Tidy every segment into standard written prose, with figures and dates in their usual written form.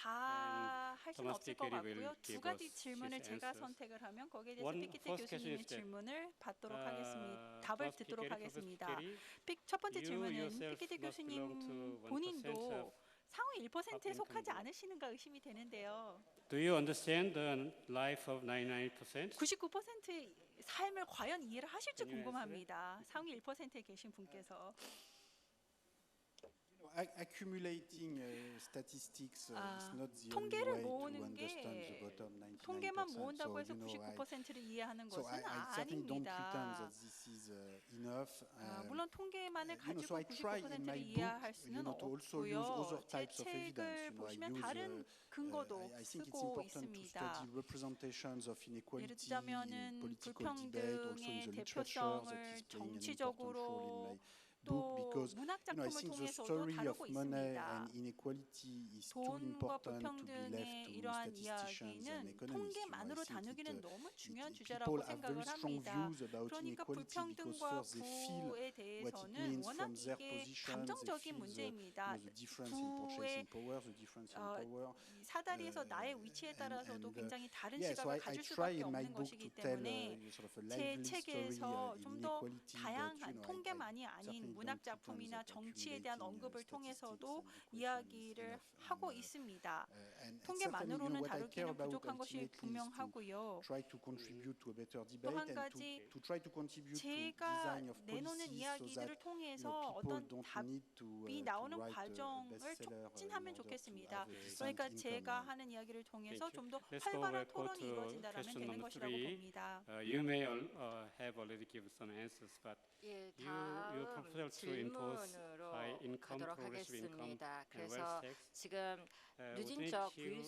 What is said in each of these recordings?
다 할 수는 없을 Thomas 것 Piketty will 같고요. 두 give 가지 us 질문을 his 제가 answers. 선택을 하면 거기에 대해서 피케티 First question 교수님의 is that 질문을 받도록 하겠습니다. 답을 Thomas 듣도록 Piketty, Professor 하겠습니다. Piketty, 첫 번째 you 질문은 yourself 피케티 must belong to 교수님 1% 본인도 of 상위 1%에 income 속하지 group. 않으시는가 의심이 되는데요. Do you understand the life of 99%? 99%의 삶을 과연 이해를 하실지 Can you answer 궁금합니다. 상위 1%에 계신 분께서. Accumulating statistics is not the only 통계를 way to 모으는 understand the 게 bottom 99%. 통계만 모은다고 해서 So, 99%를 이해하는 so 것은 I certainly don't pretend 아닙니다. that this is enough. 물론 통계만을 가지고 So I try in 99%를 my 이해할 book, 수는 to also use other 없고요. 제 types of evidence. 책을 I 보시면 use, 다른 근거도 I think it's 쓰고 important to 있습니다. study representations of 예를 inequality in 들자면은 political debate, also in 불평등의 the literature that 대표성을 is playing an important role in 정치적으로 my book, 또 because 문학 I 작품을 think the 통해서도 story of 다루고 money 있습니다. and inequality is too 돈과 important to be 불평등의 left to 이러한 statisticians and 이야기는 economists. 통계만으로 I think 다루기는 너무 중요한 people 주제라고 have very 생각을 strong 합니다. views about 그러니까 inequality because 불평등과 first they feel 부에 what it 대해서는 means 워낙 from their 이게 position, they 감정적인 feel 문제입니다. the difference in purchasing 부의 power, the difference in power. 이 사다리에서 나의 위치에 따라서도 굉장히 다른 Yeah, so 시각을 I 가질 try 수밖에 in my 없는 book 것이기 to tell 때문에 sort of a 제 lively story 책에서 in 좀 더 inequality, but 다양한 I 통계만이 아닌 certainly 문학 don't pretend 작품이나 that 정치에 대한 accumulating 언급을 statistics 통해서도 and equation is 이야기를 enough. 하고 있습니다. And 통계만으로는 what I care 다루기는 about 부족한 것이 ultimately is to 분명하고요. try to contribute to a better 또 debate 한 and 가지 to try to contribute to 제가 design of 내놓는 policies so 이야기들을 that 통해서 people 어떤 don't 답이 need to 나오는 write a 과정을 bestseller in 촉진하면 order to 좋겠습니다. have a decent 그러니까 income. 제가 하는 이야기를 통해서 Thank you. 좀 더 Let's go 활발한 back go 토론이 to 이루어진다면 question 되는 number 것이라고 3. 봅니다. You may have already given some answers, but 예, you 다음 proposal to impose 질문으로 high income, 가도록 progressive income, 하겠습니다. and 그래서 wealth tax. 지금 would 누진적 make you,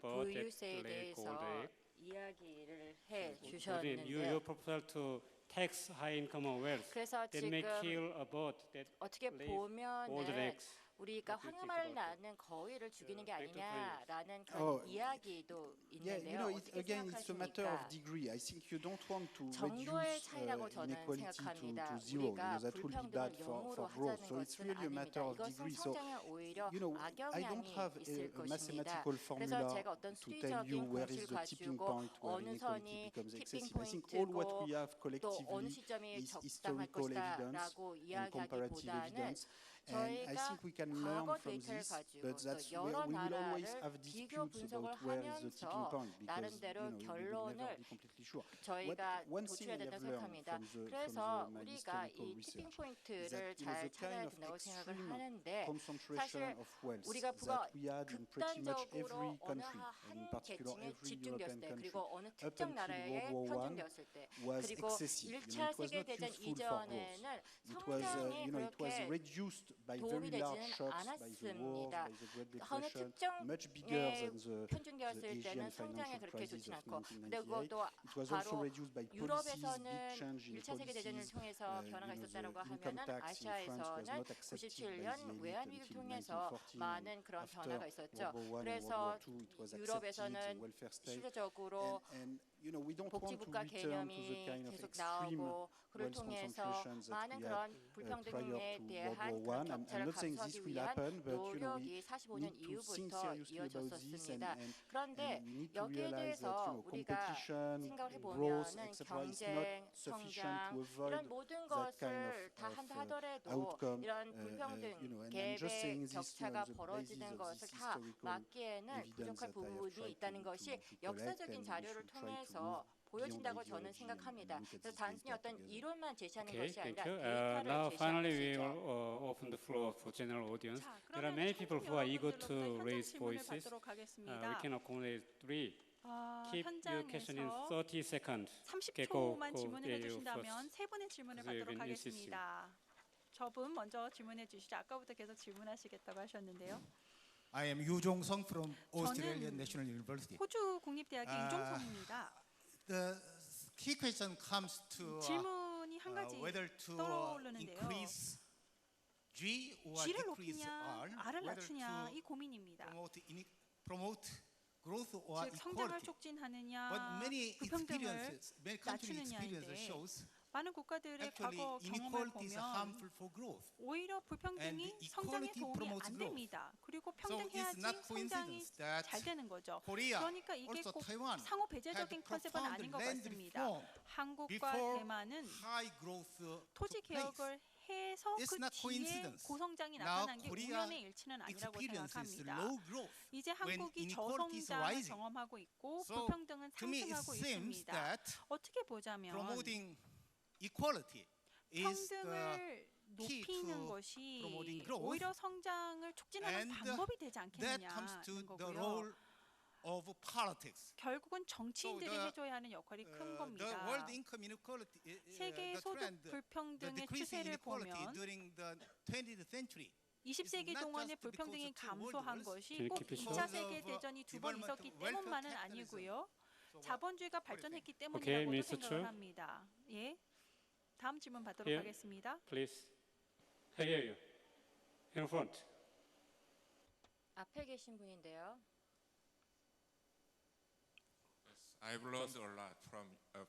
부유세에 budget 대해서 gold 이야기를 해 Your 주셨는데요. proposal to tax high income or wealth 그래서 that may 지금 kill a bird that 어떻게 lays golden 보면은 eggs. 우리가 What do you think 황금알 about that? 낳는 거위를 죽이는 게 back to 아니냐라는 그런 Oh, 이야기도 Yeah, 있는데요. it, 어떻게 again, it's a matter 생각하십니까? of degree. I think you don't want to 정도의 reduce 차이라고 저는 inequality 생각합니다. to zero. 우리가 That would be bad 불평등을 for 영으로 growth. 하자는 So it's 것은 really a matter 아닙니다. of 이것은 degree. So, 성장에 오히려 I don't 악영향이 have 있을 a 것입니다. mathematical 그래서 formula 제가 어떤 to tell you 수리적인 where 공식을 is the tipping 가지고 point where 어느 inequality 선이 becomes 티핑 excessive. I think all what 포인트고 we have 또 어느 collectively 시점이 is 적당할 historical evidence 것이다라고 and comparative 이야기하기보다는 evidence. And I 저희가 think we can learn 과거 from 데이터를 this, 가지고 but 또 that's where 여러 we will always 나라를 have 비교 disputes 분석을 about where is the tipping 하면서 point because 나름대로 we will never 결론을 be completely sure. 저희가 One thing 도출해야 I 된다고 have learned 생각합니다. from 그래서 my 우리가 historical 이 티핑 research is 포인트를 that 잘 the 찾아야 kind of 된다고 생각을 extreme 하는데 concentration 사실 of wealth 우리가 부가 that we had in pretty much 극단적으로 every 어느 country, and in 한 particular 계층에 every 집중되었을 European 때 country, 그리고 어느 up 특정 until 나라에 World War I, 편중되었을 때 was 그리고 excessive. 1차 It was not 세계대전 useful for growth. 이전에는 It was, 성장이 it was 그렇게 reduced by 도움이 very large 되지는 shocks, by the wars, 않았습니다. by the Great 어느 Depression, much bigger 특정에 than the 편중되었을 Asian 때는 성장에 financial 그렇게 crisis 좋진 of 않고 그리고 1998. 또 It was also 바로 reduced by policies, big 유럽에서는 change in 1차 세계대전을 policies. 통해서 변화가 The 있었다라고 income 하면은 tax in France was 아시아에서는 not accepted by the 97년 elite 외환위기를 until 통해서 1914. 많은 그런 After 변화가 있었죠. World War I and World 그래서 War II, it was accepted in 유럽에서는 welfare state. 실제적으로 And we don't want to 복지국가 return to the 개념이 kind of 계속 extreme 나오고 그를 wealth 통해서 concentrations that 많은 we 그런 had prior 불평등에 to 대한 World War 그런 I. I'm 격차를 not saying this 감수하기 will 위한 happen, but 노력이 we 45년 need to think 이후부터 seriously about this, 이어졌었습니다. and 그런데 we need to 여기에 realize that 대해서 우리가 competition, 생각을 growth, 해보면은 etc. is 경쟁, not sufficient 성장 to avoid 이런 모든 that kind 것을 다 한다 of 하더라도 outcome. 이런 불평등, And I'm just saying 갭의 this 격차가 on the basis 벌어지는 of 것을 this 다 historical 막기에는 evidence 부족한 that I have 부분이 tried 있다는 to 것이 collect, 역사적인 and we 자료를 should try to 통해서 move 보여진다고 beyond 저는 ideology 생각합니다. and look at 그래서 this 단순히 data 어떤 together. 이론만 제시하는 Okay, 것이 thank 아니라 you. 데이터를 Now, finally, we 제시하는 will 것이죠. open the floor for general audience. 자, There are 그러면 many people who are eager 청중 to 여러분들로부터 raise 현장 질문을 voices. 받도록 We 하겠습니다. can accommodate three. Keep your question in 현장에서 30 seconds. Okay, go, 30초만 질문을 you 해주신다면 first. 세 분의 질문을 Because 받도록 we've been insisting. 하겠습니다. 저분 먼저 질문해 주시죠. 아까부터 계속 질문하시겠다고 하셨는데요. I am Yu Jong-sung from Australian 저는 National University. 호주 국립대학의 아, 유종성입니다. The key question comes to 질문이 한 가지 whether to 떠오르는데요. increase G or G를 decrease 높이냐, R, R을 whether 낮추냐 to 이 고민입니다. promote growth or 즉 성장을 equality. 촉진하느냐, But many 불평등을 experiences, many country experiences 낮추느냐인데 shows 많은 국가들의 Actually, 과거 경험을 inequality is 보면 harmful for growth. 오히려 불평등이 And 성장에 equality 도움이 promotes 안 growth. 됩니다. 그리고 So it's 평등해야지 not 성장이 coincidence that 잘 되는 거죠. Korea, 그러니까 이게 also 꼭 Taiwan, 상호 had 배제적인 컨셉은 profound 아닌 것 land 같습니다. reform 한국과 before 대만은 high growth 토지 took place. 개혁을 해서 It's 그 not 뒤에 coincidence. 고성장이 Now 나타난 게 Korea 우연의 일치는 아니라고 Experience is 생각합니다. low growth. 이제 when 한국이 inequality is 저성장을 rising. 경험하고 있고 So, 불평등은 To me, it 상승하고 seems 있습니다. that 어떻게 보자면 promoting equality is the 평등을 key 높이는 to 것이 promoting growth. 오히려 성장을 촉진하는 And 방법이 되지 that comes to 않겠느냐는 the 거고요. role of politics. 결국은 정치인들이 the- 해줘야 하는 역할이 큰 The 겁니다. world income inequality, 세계 the 소득 trend, the 불평등의 decreasing 추세를 inequality 보면 during the 20th century 20세기 not 동안의 just because 불평등이 of two world 감소한 wars, 것이 Can you 꼭 keep it 2차 short? 세계 대전이 두 번 Development 있었기 of welfare 때문만은 capitalism. 아니고요. So what- 자본주의가 what do you 발전했기 think? Okay, 때문이라고도 Mr. 생각을 Chu. 합니다. 예, 다음 질문 받도록 Here. 하겠습니다. Please. I hear you. In front. 앞에 계신 분인데요. I've learned a lot from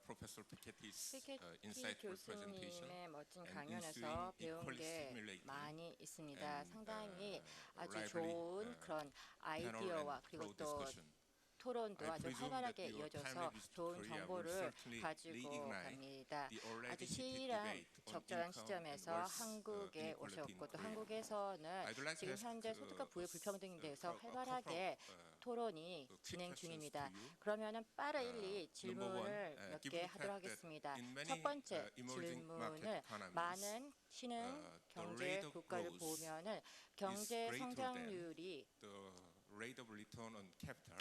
Professor Piketty's 피케티 insightful presentation. 교수님의 멋진 and 강연에서 ensuing 배운 equally 게 stimulating 많이 있습니다. and, 상당히 아주 lively, 좋은 그런 panel 아이디어와 and 그리고 pro 또 discussion. 토론도 I 아주 presume 활발하게 that your 이어져서 timely visit to 좋은 Korea will 정보를 certainly 가지고 reignite 갑니다. the already 아주 heated 치밀한 debate on 적절한 income 시점에서 and wealth 한국에 inequality 오셨고 in 또 Korea. 한국에서는 I'd like to 지금 ask, 현재 소득과 부의 불평등에 대해서 a couple 활발하게 of, 토론이 quick 진행 questions 중입니다. to you. 그러면은 빠르게 Number 질문을 one, 몇 개 given the 하도록 fact that 하겠습니다. in many, 첫 번째 emerging market 질문을 economies, 많은 신흥 the 경제 rate of 국가를 growth 보면은 경제 greater 성장률이 the rate of return on capital.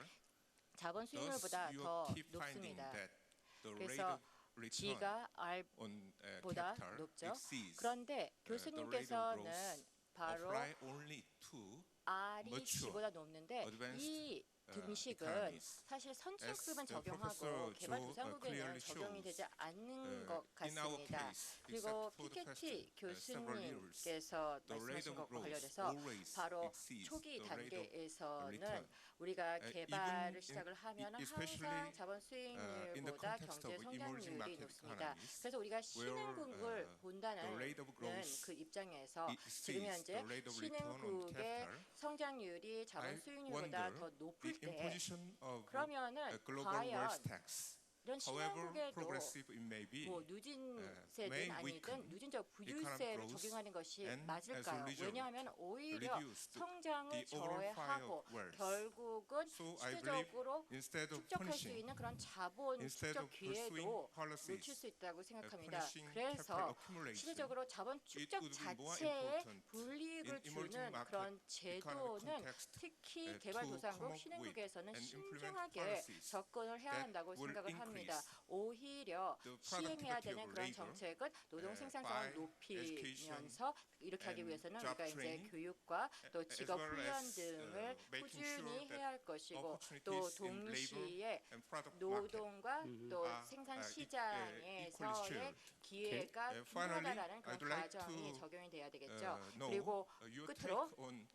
자본 Thus, 수익률보다 you 더 keep finding 높습니다. that the rate 그래서 of return G가 on R보다 capital 높죠. exceeds 그런데 the rate of 교수님께서는 growth 바로 apply only to R이 mature, G보다 높는데 advanced, 이 등식은 economies. 사실 As 선진국은 the 적용하고 Professor 개발도상국에는 clearly 적용이 shows, 되지 않는 것 in our 같습니다. case, 그리고 except for the 피케티 past, several years, 교수님께서 the rate 말씀하신 of 것과 growth 관련해서 always 바로 exceeds 초기 the rate of 단계에서는 return. 우리가 개발을 even 시작을 하면 especially, 항상 자본 in the 수익률보다 context 경제 of emerging 성장률이 market 높습니다. economies, 그래서 우리가 신흥국을 the 본다는 rate of growth 그 입장에서 exceeds 지금 현재 the rate of return on 신흥국의 capital. 성장률이 자본 I 수익률보다 wonder 더 높을 the 때 imposition of 그러면은 a global 과연 wealth tax, 이런 however 신흥국에도 progressive it may be, 뭐 누진세든 may 아니든 weaken 누진적 economic 부유세를 growth 적용하는 것이 and as a 맞을까요? result, 왜냐하면 오히려 reduce 성장을 the overall pie 저해하고 of wealth. 결국은 So I believe 시대적으로 instead of 축적할 수 punishing, 있는 그런 자본 instead 축적 of pursuing 기회도 policies, 놓칠 수 있다고 생각합니다. punishing capital 그래서 accumulation, 시대적으로 자본 축적 would be more 자체에 important 불이익을 in emerging 주는 market 그런 economic 제도는 context 특히 to 개발도상국 come up 신흥국에서는 with and implement 신중하게 policies 접근을 해야 that 한다고 will 생각을 합니다. increase 오히려 the 시행해야 productivity 되는 of 그런 labor, 정책은 노동 by 생산성을 높이면서 이렇게 하기 and 위해서는 job 우리가 이제 training, 교육과 또 as 직업 well 훈련 as, 등을 making 꾸준히 sure that 해야 할 것이고 또 opportunities in labor 동시에 and product market 노동과 또 are, 생산 equally 시장에서의 shared. 기회가 Finally, 균등하다라는 그런 I'd like 과정이 to, 적용이 돼야 되겠죠. know 그리고 your 끝으로 take on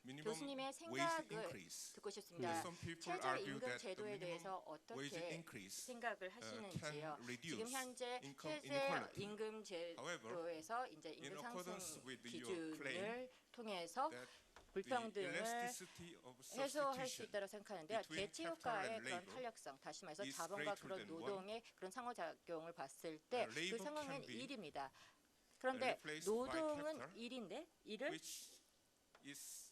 minimum 교수님의 wage 생각을 increase. 듣고 싶습니다. Some people 최저 argue 임금 that the 제도에 minimum 대해서 wage 어떻게 increase 생각을 can 하시는지요. reduce 지금 현재 income 최저 inequality. 임금 제도에서 이제 in 임금 accordance 상승 with your claim 기준을 통해서 that 불평등을 the elasticity of 해소할 수 substitution 있다고 생각하는데요. between 대체 capital 효과의 and 그런 labor 탄력성, 다시 말해서 is 자본과 greater 그런 than 노동의 그런 상호작용을 봤을 때 그 labor 상황은 can be 1입니다. 그런데 replaced by 노동은 capital, 1인데 이를 which is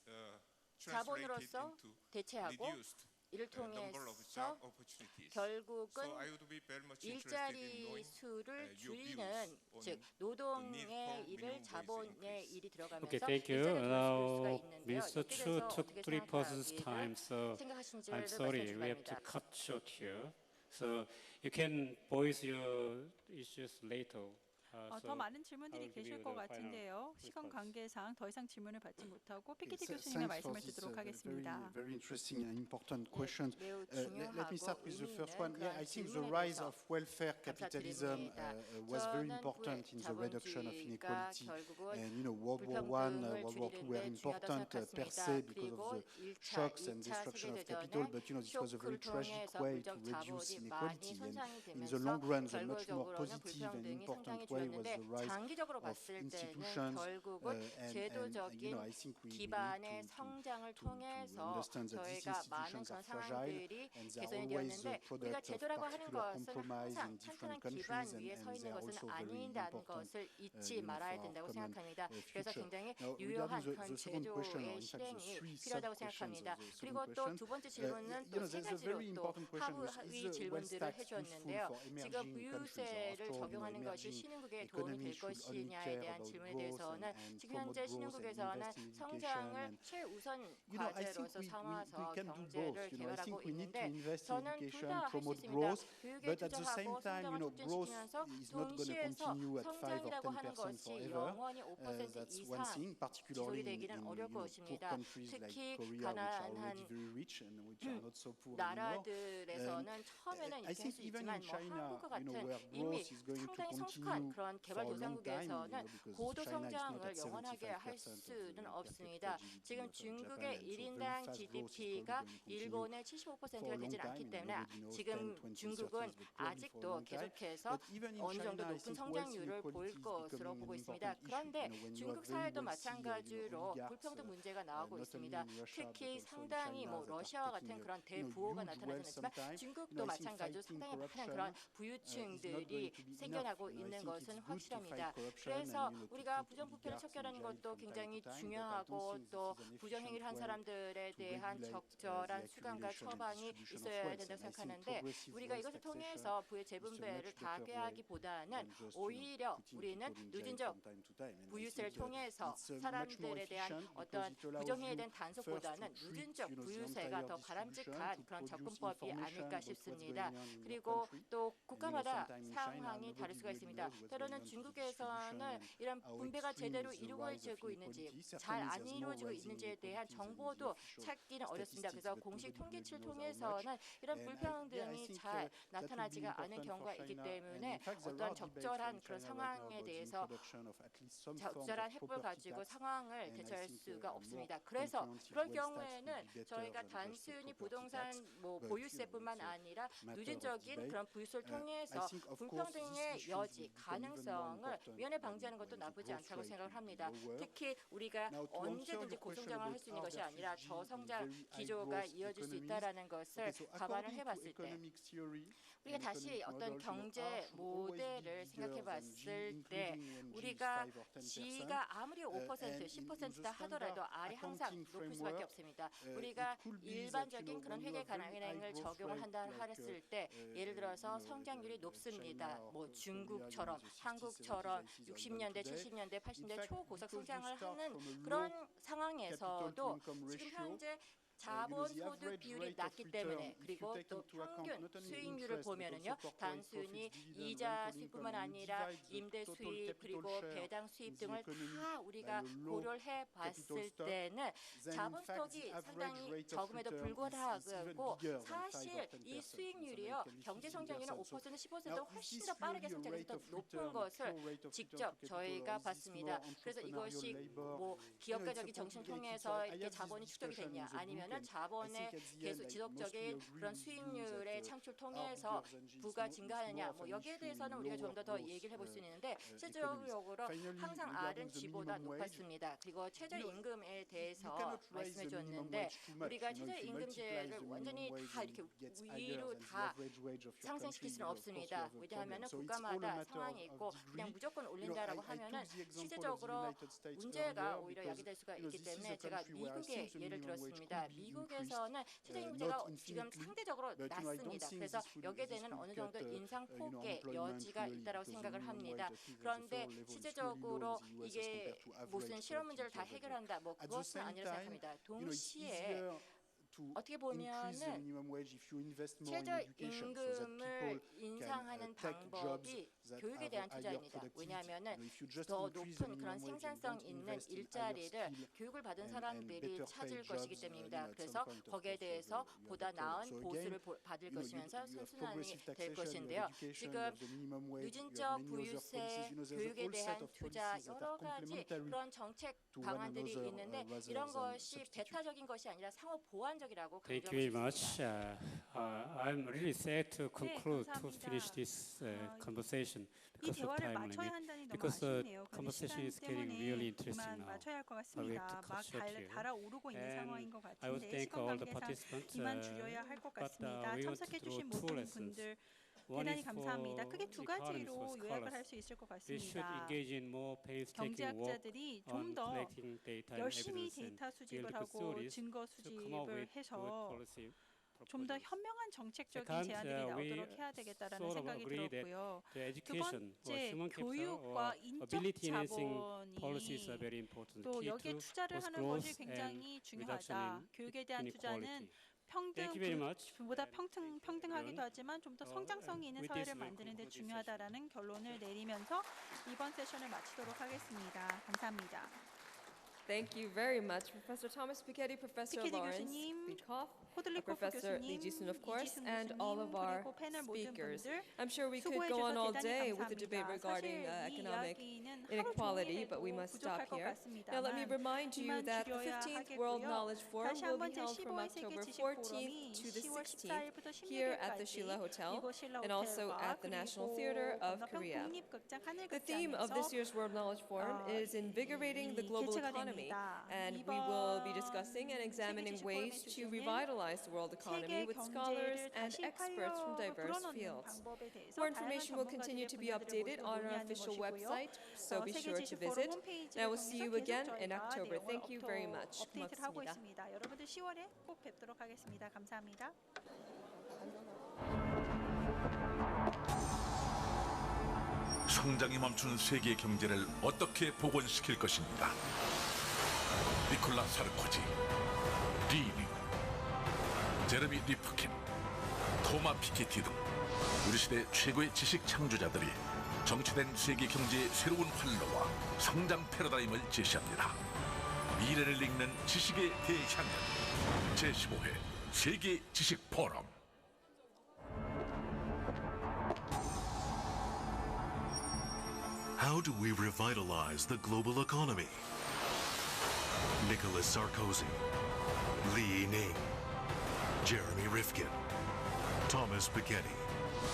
translated 자본으로서 into 대체하고 reduced 이를 number of 통해서 job opportunities. 결국은 So I would be very much interested in 일자리 knowing 수를 your 줄이는 views on 즉 need 노동의 for 일을 minimum wage 자본의 increase. 일이 들어가면서 Okay, thank you. 일자리를 줄일 수가 Now, 있는데요. Mr. 여기에 Chu 대해서 took 어떻게 3%'s 생각하기를 time, so 생각하시는지를 I'm sorry, 말씀해 we have 주기 to 바랍니다. cut short here. So you can voice your issues later. 더 많은 질문들이 I will give 계실 you 것 the final 같은데요. 시간 response. 관계상 더 이상 질문을 받지 못하고 피키티 Yes, 교수님의 thanks for 말씀을 this, 듣도록 very, 하겠습니다. very interesting and important questions. 매우 Let me start 중요하고 with the 의미 first 있는 one. Yeah, 그런 I think the 질문에 rise 대해서 of welfare capitalism 감사드립니다. was very 저는 important in the reduction of 자본주의가 inequality. 결국은 And World War I, 불평등을 World War II were 줄이는데 중요하다고 important per 생각했습니다. se because 그리고 of the 1차, shocks and 2차 destruction of capital, 세계대전은 but this was a very 쇼크를 tragic 통해서 way to 물적 reduce 자본이 많이 inequality. And 손상이 in the 되면서 long run, the much more 결과적으로는 positive and 불평등이 important 상당히 way was 줄였는데 the rise 장기적으로 of 봤을 때는 institutions 결국은 and 제도적인 I think we need 기반의 to 성장을 통해서 understand that these 저희가 많은 institutions 그런 are fragile 상황들이 and they are 개선이 always 되었는데 the 우리가 product of 제도라고 하는 particular 것은 compromise 항상 in 탄탄한 different 기반 countries 위에 and 서 they 있는 are 것은 also very 아니다는 important 것을 잊지 for 말아야 our 된다고 common 생각합니다. 그래서 future. 굉장히 Now, 유효한 regarding 그런 the second question, or 제도의 in fact the 실행이 three 필요하다고 sub-questions 생각합니다. of the second 그리고 또 question, 두 번째 질문은 또 세 there's a 가지로 very 또 important question, 하위 is the wealth 질문들을 tax 해주었는데요. useful for 지금 emerging countries? 부유세를 After all, 적용하는 것이 emerging 신흥국에 도움이 될 economies should only 것이냐에 care 대한 about 질문에 growth 대해서는 and 지금 promote 현재 growth and 신흥국에서는 invest in education 성장을 and 최우선 I think 과제로서 we 삼아서 can do both. 경제를 I 개발하고 think we need to 있는데 invest in 저는 둘 education, 다 할 수 promote 있습니다. growth, 교육에 but at the 투자하고 same time, 성장을 growth 촉진시키면서 is not going to 동시에서 continue at 5 or 성장이라고 하는 10% 것이 forever. 영원히 5% That's 이상 one thing, particularly 지속이 되기는 어려울 poor 것입니다. countries like 특히 Korea, which are already 가난한 very rich and which are not so poor anymore. 나라들에서는 처음에는 I 이렇게 할 think 수 even 있지만 in 뭐 China, 한국과 같은 where 이미 growth is going to 상당히 성숙한 continue 그런 for a long time, 개발도상국에서는 because 고도 China is not 성장을 at 영원하게 할 75% of 수는 the per 없습니다. capita GDP 지금 of Japan, 중국의 and so very 1인당 fast growth is probably GDP가 going to continue 일본의 for 75%가 a long 되진 time, 않기 and 때문에 nobody knows 10, 지금 20, 중국은 30 years, but probably for a 아직도 long time. 계속해서 But even in 어느 정도 China, I 높은 think wealth 성장률을 보일 inequality is 것으로 becoming 보고 an 있습니다. important issue. 그런데 When you 중국 have very 사회도 wealthy, 마찬가지로 oligarchs, 불평등 문제가 not 나오고 only 있습니다. in Russia, but 특히 also in 상당히 China, 뭐 that are 러시아와 같은 taking 그런 대부호가 huge 나타나지 wealth 않지만 sometimes. 중국도 I think 마찬가지로 fighting 상당히 많은 corruption 그런 is not 부유층들이 going to be 생겨나고 enough. I 있는 think 것은 it's good to 확실합니다. fight corruption 그래서 and, to 우리가 put 부정부패를 oligarchs in 척결하는 jail 것도 from time 굉장히 to time, but I don't 중요하고 think 또 this is an 부정행위를 한 efficient way 사람들에 to 대한 regulate 적절한 the 수감과 accumulation and 처방이 distribution of 있어야 wealth. 된다고 And I think 생각하는데 progressive 우리가 wealth 이것을 taxation 통해서 부의 is a 재분배를 much 다 better 게 way 하기보다는 than just, 오히려 putting 우리는 people in jail 누진적 from time to time. And I 부유세를 think 통해서 it's much more 사람들에 대한 efficient 어떤 because it allows 부정행위에 you 대한 first 단속보다는 to treat, 누진적 the 부유세가 entire 더 distribution, 바람직한 to 그런 produce 접근법이 information 아닐까 about what's 싶습니다. going on in your 그리고 country. 또 국가마다 sometimes in China, 상황이 다를 nobody 수가 really 있습니다. knows what's 때로는 going on to the 중국에서는 distribution 이런 and how 분배가 extreme 제대로 is the 이루어지고 rise of 있는지 inequality. 잘 Certainly 안 there's more 이루어지고 rising 있는지에 대한 inequalities than the 정보도 official 찾기는 어렵습니다. statistics, 그래서 but 공식 nobody 통계치를 really knows how much. 통해서는 이런 And I 불평등이 think 잘 that would be 나타나지가 않은 important 경우가 for 있기 China. And 때문에 in fact, there 어떤 are debates 적절한 in 그런 China right now 상황에 about the 대해서 introduction of at least some form 적절한 of 햇불 property 가지고 tax. 상황을 And I 대처할 think 수가 a more 없습니다. 그래서 comprehensive 그럴 wealth tax would 경우에는 be better 저희가 than just a 단순히 property 부동산 tax. 뭐 But, 보유세뿐만 it's a 아니라 matter of 누진적인 debate. 그런 부유세를 I 통해서 think, of course, these 불평등의 issues 여지, will become even more 가능성을 important 미연에 when 방지하는 것도 the 나쁘지 growth 않다고 rate 생각을 will be 합니다. lower. 특히 우리가 Now, to answer 언제든지 your question 고성장을 할 about 수 있는 것이 R 아니라 versus G in 저성장 very high 기조가 growth 이어질 수 economies, 있다라는 것을 okay, so 감안을 according to 해봤을 때 economic theory 우리가 and 다시 economic 어떤 models, 경제 R should always be 모델을 bigger 생각해 than G, 봤을 때 including when G is 우리가 5 or 10%. G가 아무리 5%, And in 10%다 the 하더라도 standard R이 항상 accounting 높을 수밖에 framework, 없습니다. it 우리가 could be that, 일반적인 그런 when you 회계 have very high 가능을 growth 적용을 rate, 한다 like, 했을 때 예를 들어서 성장률이 높습니다. 뭐 중국처럼 한국처럼 60년대, 70년대, 80년대 초고속 성장을 하는 그런 상황에서도 지금 현재 자본소득 비율이 낮기 때문에 그리고 또 평균 수익률을 보면은요 단순히 이자 수입뿐만 아니라 임대 수입 그리고 배당 수입 등을 다 우리가 고려를 해봤을 때는 자본스톡이 상당히 적음에도 불구하고 사실 이 수익률이요 경제 성장률은 5% 10%도 훨씬 더 빠르게 성장해서 더 높은 것을 직접 저희가 봤습니다. 그래서 이것이 뭐 기업가적인 정신을 통해서 이렇게 자본이 축적이 됐냐 아니면은 자본의 계속 지속적인 그런 수익률의 창출 통해서 부가 증가하느냐 뭐 여기에 대해서는 우리가 좀 더 얘기를 해볼 수 있는데 실질적으로 항상 R은 G보다 높았습니다. 그리고 최저임금에 대해서 말씀해 주었는데 우리가 최저임금제를 완전히 다 이렇게 위로 다 상승시킬 수는 없습니다. 왜냐하면 국가마다 상황이 있고 그냥 무조건 올린다라고 하면은 실제적으로 문제가 오히려 야기될 수가 있기 때문에 제가 미국의 예를 들었습니다. 미국에서는 최저임금제가 지금 상대적으로 낮습니다. 그래서 여기에 대해서는 어느 정도 인상폭의 여지가 있다고 생각을 합니다. 그런데 실제적으로 이게 무슨 실험 문제를 다 해결한다 뭐 그것은 아니라고 생각합니다. 동시에 어떻게 보면은 최저임금을 인상하는 방법이 교육에 대한 투자입니다. 왜냐하면은 더 높은 그런 생산성 있는 일자리를 교육을 받은 사람들이 찾을 것이기 때문입니다. 그래서 거기에 대해서 보다 나은 보수를 받을 것이면서 선순환이 될 것인데요. 지금 누진적 부유세, 교육에 대한 투자 여러 가지 그런 정책 방안들이 있는데 이런 것이 배타적인 것이 아니라 상호 보완적이라고 Thank you very 강조하고 much. 싶습니다. I'm really sad to conclude to 감사합니다. finish this conversation 이 because of 대화를 time 마쳐야 limit. 한다니 너무 Because the 아쉽네요. 그런데 conversation 시간 is getting really 때문에 interesting 그만 now. 마쳐야 할 것 We have 같습니다. to 막 cut short here. 달아오르고 있는 And 상황인 것 I would 같은데 thank 시간 all the 관계상 participants. 이만 줄여야 할 것 but 같습니다. we want to 참석해 draw 주신 two 모든 lessons. 분들 One 대단히 is for 감사합니다. 크게 두 economists, 가지로 for 요약을 scholars. 할 수 있을 것 We should 같습니다. engage in more painstaking work 경제학자들이 좀 on 더 collecting data and 열심히 evidence and 데이터 수집을 real 하고 stories 증거 to come up 수집을 with good 해서 policy 좀 더 proposals. 현명한 정책적인 Second, 제안들이 we 나오도록 해야 되겠다라는 sort of 생각이 agree that 들었고요. The 두 education or 번째, human capital 교육과 or 인적 ability enhancing policies are 자본이 very important. 또 Key 여기에 to 투자를 both 하는 growth 것이 and 굉장히 reduction 중요하다. in 교육에 대한 투자는 inequality. 평등, Thank you very much. 보다 and 평등하기도 everyone. 하지만 좀 더 성장성이 있는 with this 사회를 we'll 만드는 데 conclude this 중요하다라는 결론을 내리면서 이번 세션을 마치도록 하겠습니다. 감사합니다. Thank you very much, Professor Thomas Piketty, Professor 피케티 Lawrence 교수님, Bitkoff, 호들리코프 Professor 교수님, Lee Ji-sun, of course, 이지순 and 교수님, all of our 그리고 패널 모든 speakers. 분들 I'm sure we could 수고해 go on all 주셔서 day 대단히 with the debate regarding 감사합니다. 사실 이 economic 이야기는 하루 inequality, 종일 but we 해도 must 부족할 stop 것 here. 같습니다만 Now, let me remind you 이만 that the 줄여야 15th World 하겠고요. Knowledge Forum 다시 will 한번 be held from 제15회 세계 October 지식 14th 포럼이 to the 10월 16th 14일부터 here at the 16일까지 Sheila Hotel 이곳 신라 and also 호텔과 at the National Theater 그리고 of 건너편 Korea. 국립극장 The theme of this 하늘극장에서 year's World Knowledge Forum is invigorating the global 개최가 economy, 됩니다. and we will be 이번 discussing and examining 세계 지식 ways 포럼의 to 주제는 revitalize the world economy 세계 with scholars 경제를 and 다시 experts from 활력을 diverse 불어넣는 fields. 방법에 대해서 More 다양한 information will continue 전문가들의 to be 분야들을 updated 모시고 on our 논의하는 official 것이고요. website, so be 세계 sure to 지식 visit. 포럼 홈페이지를 And I will see 통해서 you 계속 again in 저희가 October. 내용을 Thank you very much. 업데이트를 하고 고맙습니다. 있습니다. 여러분들 10월에 꼭 뵙도록 하겠습니다. 감사합니다. 성장이 멈춘 세계 경제를 어떻게 복원시킬 것인가? 니콜라 사르코지, 리니, 제레미 리프킨, 토마 피케티 등 우리 시대 최고의 지식 창조자들이 정치된 세계 경제의 새로운 활로와 성장 패러다임을 제시합니다. 미래를 읽는 지식의 대향연 제15회 세계 지식 포럼. How do we revitalize the global economy? Nicolas Sarkozy, Li Ning, Jeremy Rifkin, Thomas Piketty.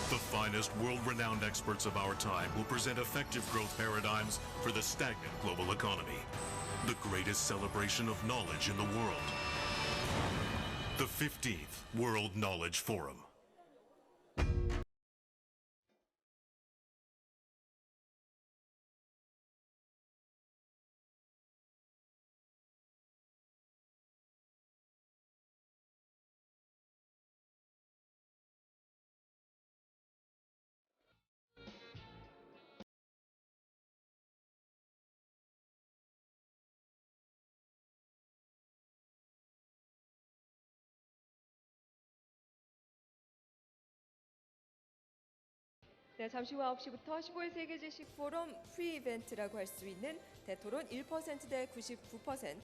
The finest world-renowned experts of our time will present effective growth paradigms for the stagnant global economy. The greatest celebration of knowledge in the world. The 15th World Knowledge Forum. 네, 잠시 후 9시부터 15일 세계 지식 포럼 프리 이벤트라고 할 수 있는 대토론 1% 대 99%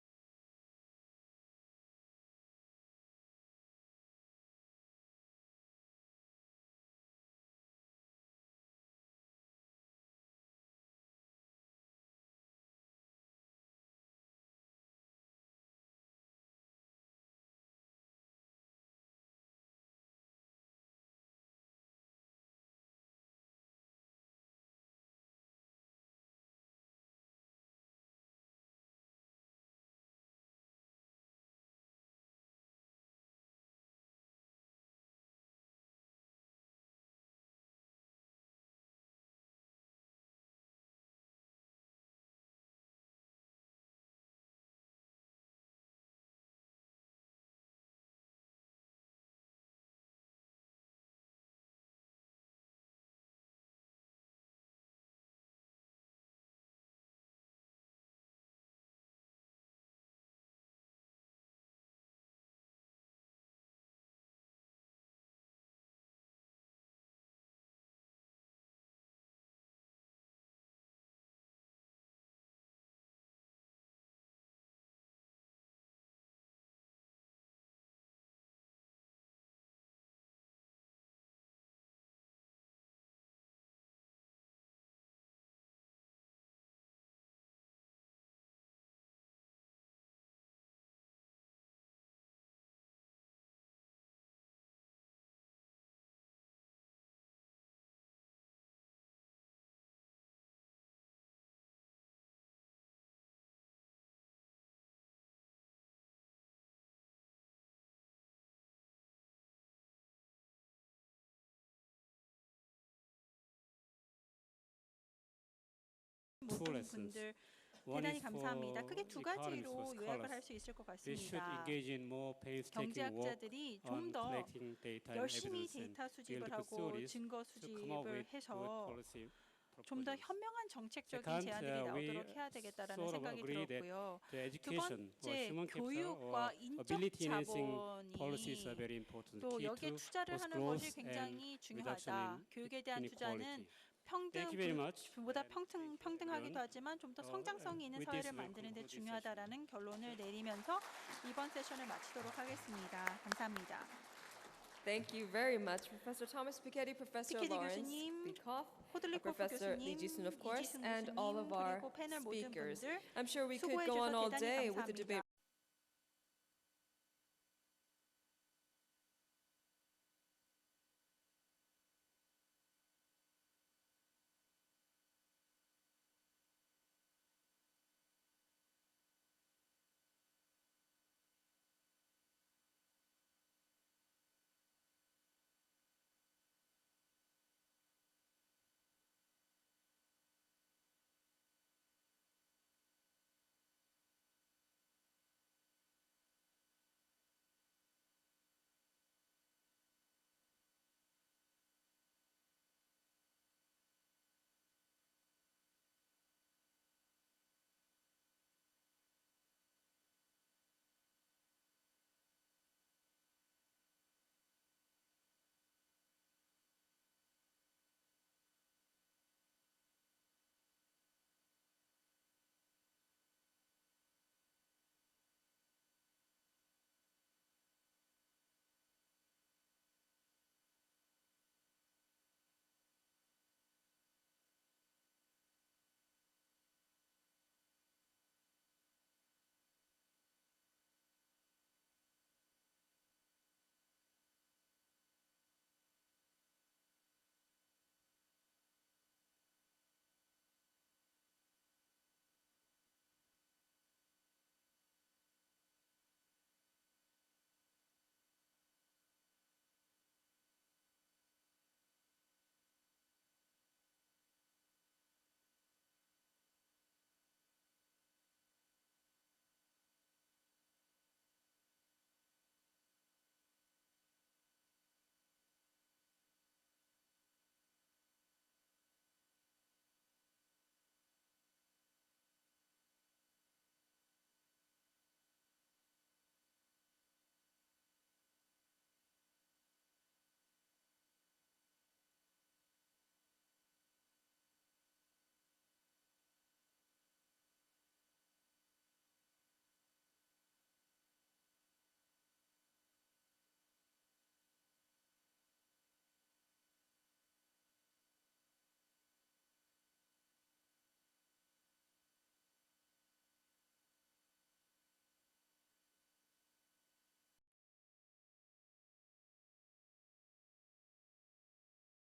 two lessons. 분들 One 대단히 is for 감사합니다. 크게 두 가지로 economists, 요약을 scholars. 할 수 있을 것 We should 같습니다. engage in more painstaking work 경제학자들이 on 좀 더 collecting data and 열심히 evidence and 데이터 수집을 build good 하고 stories 증거 to come up 수집을 with good 해서 policy 좀 더 proposals. 현명한 정책적인 Second, 제안들이 we 나오도록 해야 되겠다라는 sort of 생각이 agree that 들었고요. the 두 education or 번째, human capital 교육과 or 인적 ability enhancing policies are 자본이 very important. 또 Key 여기에 to 투자를 both 하는 growth 것이 굉장히 and reduction 중요하다. in 교육에 대한 투자는 inequality. 평등, Thank you very much. 보다 평등하기도 everyone. 하지만 좀 더 성장성이 있는 with 사회를 this, we'll 만드는 데 conclude this 중요하다라는 결론을 내리면서 이번 세션을 마치도록 하겠습니다. 감사합니다. Thank you very much, Professor Thomas Piketty, Professor 피케티 Lawrence 교수님, Bikoff, 호들리코프 Professor 교수님, Lee Ji-soon, of course, 이지순 and 교수님, all of our 그리고 패널 모든 speakers. 분들 I'm sure we could 수고해 go on 주셔서 all 대단히 day with the 감사합니다. debate.